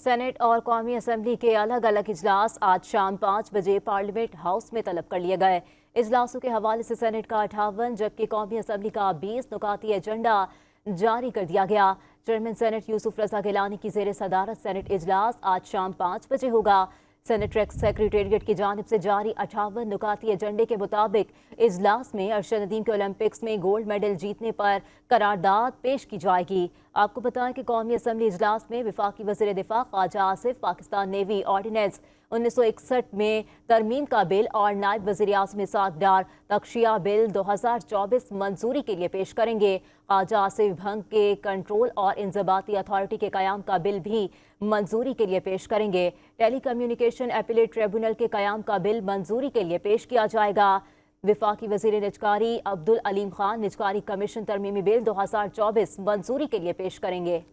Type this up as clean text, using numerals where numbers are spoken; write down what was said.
Senate और कौमी assembly के अलग अलग इजलास आज शाम 5 बजे पार्लियामेंट हाउस में तलब कर लिए गए। इजलासों के हवाले से सेनेट का 58 जबकि कौमी असम्बली का 20 नुकाती एजेंडा जारी कर दिया गया। चेयरमैन सेनेट यूसुफ रजा गिलानी की जेर सदारत सेनेट इजलास आज शाम 5 बजे होगा। सेनेट सेक्रेटेरिएट की जानिब से जारी 58 नुकाती एजेंडे के मुताबिक इजलास में अरशद नदीम के ओलंपिक्स में गोल्ड मेडल जीतने पर करारदाद पेश की जाएगी। आपको बताएं कि कौमी असम्बली इजलास में वफाकी वज़ीर दिफा ख्वाजा आसिफ पाकिस्तान नेवी ऑर्डिनेंस 1961 में तरमीम का बिल और नायब वज़ीर आज़म इसाक डार तख्शिया बिल 2024 मंजूरी के लिए पेश करेंगे। ख्वाजा आसिफ भंग के कंट्रोल और इंज़बाती अथॉरिटी के क़याम का बिल भी मंजूरी के लिए पेश करेंगे। टेली कम्युनिकेशन अपीलेट ट्रिब्यूनल के क़याम का बिल मंजूरी के लिए पेश किया जाएगा। वफाकी वज़ीर निजकारी अब्दुल अलीम खान निजकारी कमीशन तरमीमी बिल 2024 मंजूरी के लिए पेश करेंगे।